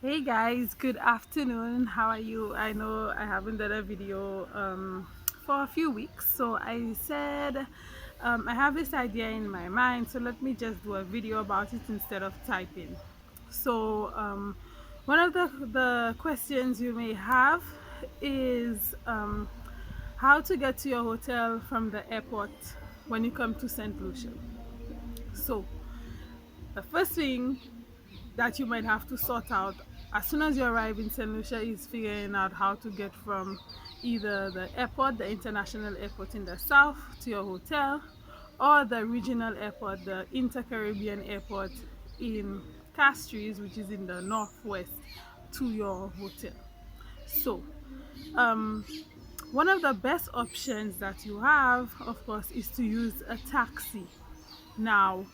Hey guys, good afternoon. How are you? I know I haven't done a video for a few weeks, so I said I have this idea in my mind, so let me just do a video about it instead of typing. So one of the questions you may have is how to get to your hotel from the airport when you come to St. Lucia. So the first thing that you might have to sort out as soon as you arrive in St. Lucia is figuring out how to get from either the airport, the international airport in the south, to your hotel, or the regional airport, the Inter-Caribbean airport in Castries, which is in the northwest, to your hotel. So, um, one of the best options that you have, of course, is to use a taxi. Now,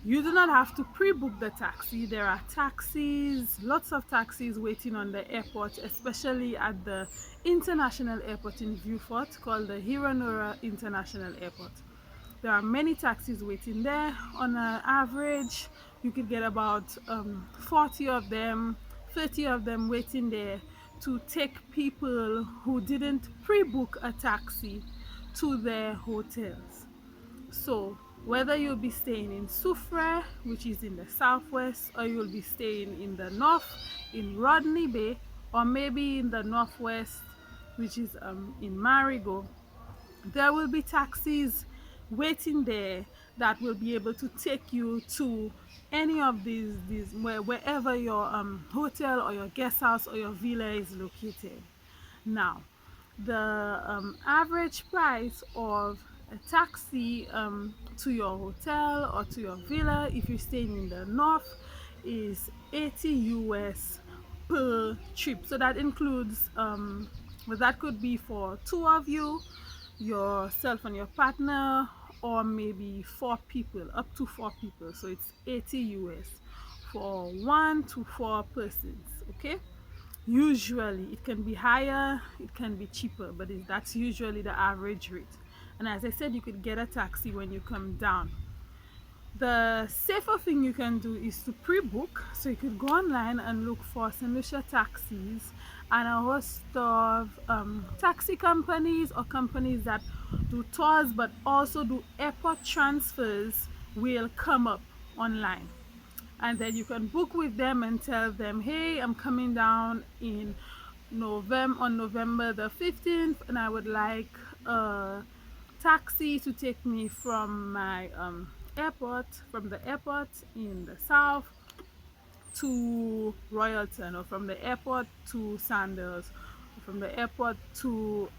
you do not have to pre-book the taxi. There are taxis, lots of taxis waiting on the airport, especially at the international airport in Beaufort called the Hewanorra International Airport. There are many taxis waiting there. On an average, you could get about 40 of them, 30 of them waiting there to take people who didn't pre-book a taxi to their hotels. So whether you'll be staying in Soufrière, which is in the southwest, or you'll be staying in the north in Rodney Bay, or maybe in the northwest, which is in Marigot, there will be taxis waiting there that will be able to take you to any of wherever your hotel or your guest house or your villa is located. Now, the average price of a taxi to your hotel or to your villa, if you're staying in the north, is 80 US per trip. So that includes, well, that could be for two of you, yourself and your partner, or maybe four people, up to four people. So it's 80 US for 1 to 4 persons. Okay, usually it can be higher, it can be cheaper, but that's usually the average rate. And as I said, you could get a taxi when you come down. The safer thing you can do is to pre-book. So you could go online and look for St. Lucia taxis, and a host of taxi companies or companies that do tours but also do airport transfers will come up online. And then you can book with them and tell them, hey, I'm coming down in November the 15th, and I would like a taxi to take me from my airport, from the airport in the south to Royalton, or from the airport to Sandals, or from the airport to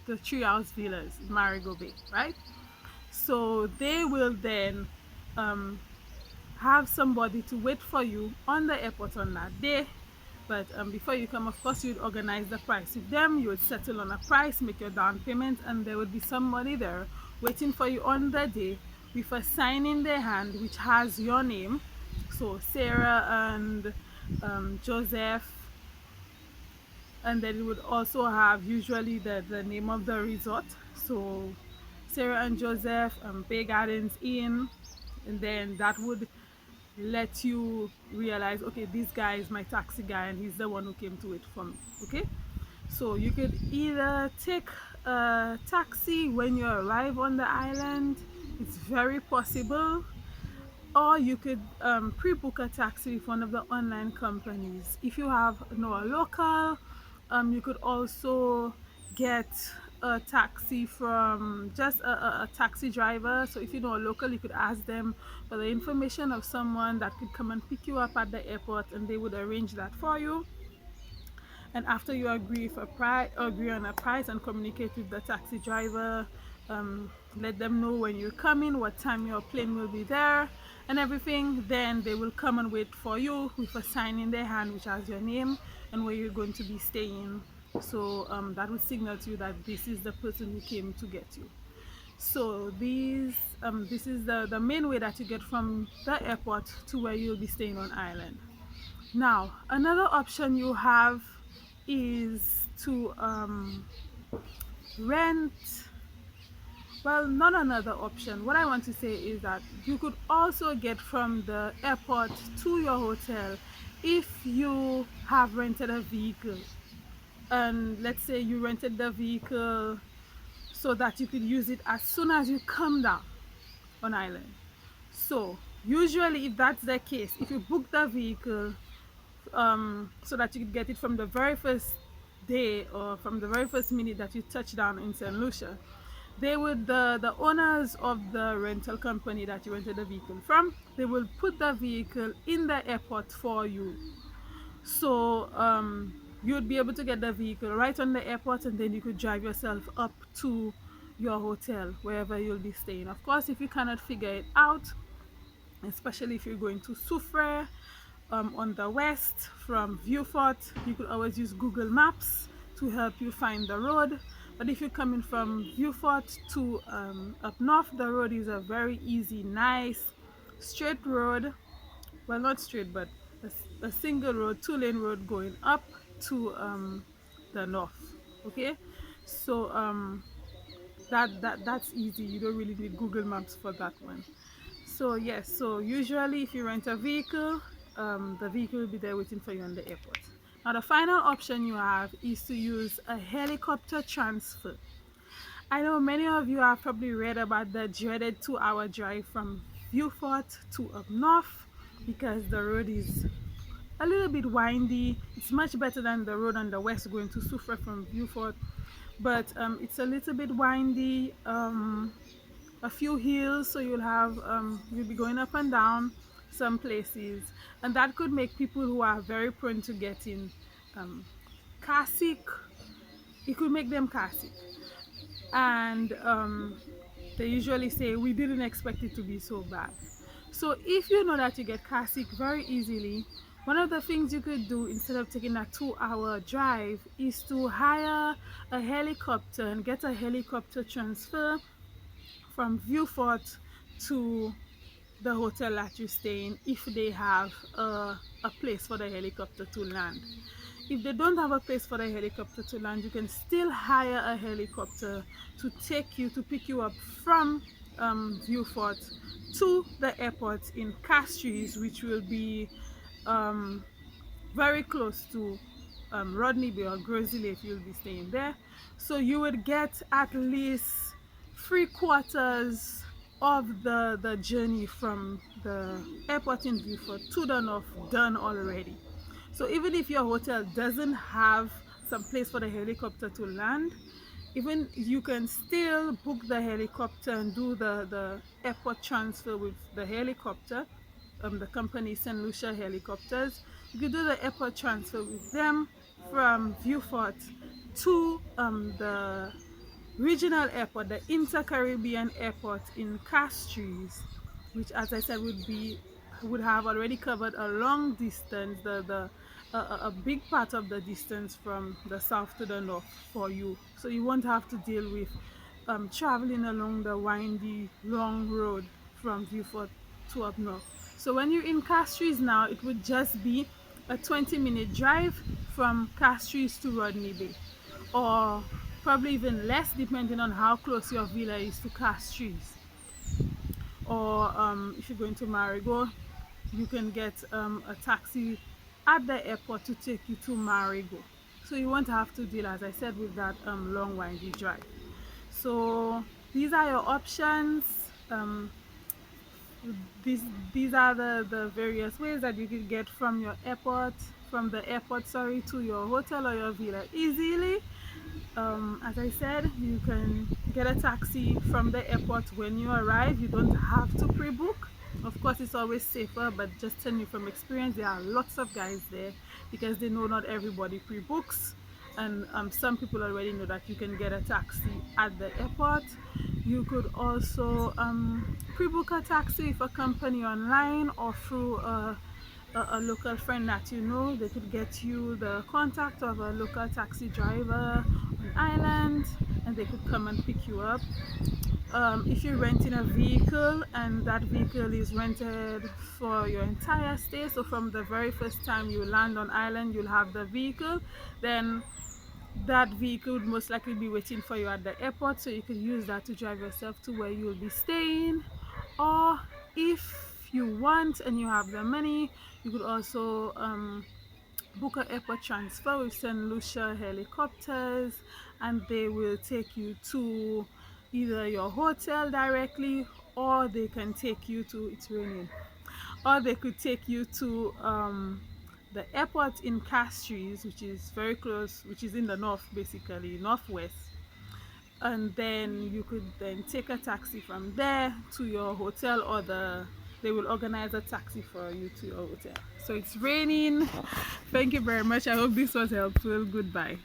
the Treehouse Villas in Marigot Bay, right? So they will then um, have somebody to wait for you on the airport on that day. But before you come, of course, you'd organize the price with them. You would settle on a price, make your down payment, and there would be somebody there waiting for you on the day with a sign in their hand which has your name. So Sarah and Joseph, and then it would also have usually the name of the resort. So Sarah and Joseph, Bay Gardens Inn, and then that would let you realize, okay, this guy is my taxi guy and he's the one who came to wait for me. Okay, so you could either take a taxi when you arrive on the island, it's very possible, or you could pre-book a taxi with one of the online companies. If you have no local, you could also get a taxi from just a taxi driver. So if you know a local, you could ask them for the information of someone that could come and pick you up at the airport, and they would arrange that for you. And after you agree on a price and communicate with the taxi driver, let them know when you're coming, what time your plane will be there and everything, then they will come and wait for you with a sign in their hand which has your name and where you're going to be staying. So that will signal to you that this is the person who came to get you. So this is the main way that you get from the airport to where you'll be staying on island. Now, another option you have is to rent Well, not another option. What I want to say is that you could also get from the airport to your hotel if you have rented a vehicle. And let's say you rented the vehicle so that you could use it as soon as you come down on island. So usually if that's the case, if you book the vehicle so that you could get it from the very first day or from the very first minute that you touch down in St. Lucia, they would the owners of the rental company that you rented the vehicle from, they will put the vehicle in the airport for you. So you'd be able to get the vehicle right on the airport, and then you could drive yourself up to your hotel wherever you'll be staying. Of course, if you cannot figure it out, especially if you're going to Soufrière on the west from Vieux-Fort, you could always use Google Maps to help you find the road. But if you're coming from Vieux-Fort to up north, the road is a very easy, nice, straight road. Well, not straight, but a single road, two-lane road going up to the north. Okay, so that's easy. You don't really need Google Maps for that one. So yes, so usually if you rent a vehicle, the vehicle will be there waiting for you on the airport. Now the final option you have is to use a helicopter transfer. I know many of you have probably read about the dreaded 2-hour drive from Vieux-Fort to up north because the road is a little bit windy. It's much better than the road on the west going to Soufrière from Vieux-Fort, but it's a little bit windy. A few hills, so you'll be going up and down some places, and that could make people who are very prone to getting car sick. It could make them car sick, and they usually say we didn't expect it to be so bad. So if you know that you get car sick very easily, one of the things you could do instead of taking a 2-hour drive is to hire a helicopter and get a helicopter transfer from Vieux-Fort to the hotel that you stay in if they have a place for the helicopter to land. If they don't have a place for the helicopter to land, you can still hire a helicopter to pick you up from Vieux-Fort to the airport in Castries, which will be very close to Rodney Bay or Grizzly if you'll be staying there. So you would get at least 3/4 of the journey from the airport in Vieux-Fort to the north done already. So even if your hotel doesn't have some place for the helicopter to land, even you can still book the helicopter and do the airport transfer with the helicopter, the company St.Lucia helicopters. You could do the airport transfer with them from Vieux-Fort to the regional airport, the Inter-Caribbean airport in Castries, which, as I said, would have already covered a long distance, a big part of the distance from the south to the north for you. So you won't have to deal with traveling along the windy, long road from Vieux-Fort to up north. So when you're in Castries now, it would just be a 20-minute drive from Castries to Rodney Bay, or probably even less depending on how close your villa is to Castries. Or if you're going to Marigot, you can get a taxi at the airport to take you to Marigot. So you won't have to deal, as I said, with that long windy drive. So these are your options. These are the various ways that you can get from the airport, sorry, to your hotel or your villa easily. As I said, you can get a taxi from the airport when you arrive. You don't have to pre-book. Of course, it's always safer, but just telling you from experience, there are lots of guys there because they know not everybody pre-books, and some people already know that you can get a taxi at the airport. You could also pre-book a taxi with a company online or through a local friend that you know. They could get you the contact of a local taxi driver on island, and they could come and pick you up. If you're renting a vehicle and that vehicle is rented for your entire stay, so from the very first time you land on island you'll have the vehicle, then that vehicle would most likely be waiting for you at the airport, so you could use that to drive yourself to where you will be staying. Or if you want and you have the money, you could also book an airport transfer with St. Lucia helicopters, and they will take you to either your hotel directly, or they can take you to, it's raining, or they could take you to the airport in Castries, which is very close, which is in the north, basically northwest. And then you could then take a taxi from there to your hotel, or they will organize a taxi for you to your hotel. So it's raining. Thank you very much. I hope this was helpful. Goodbye.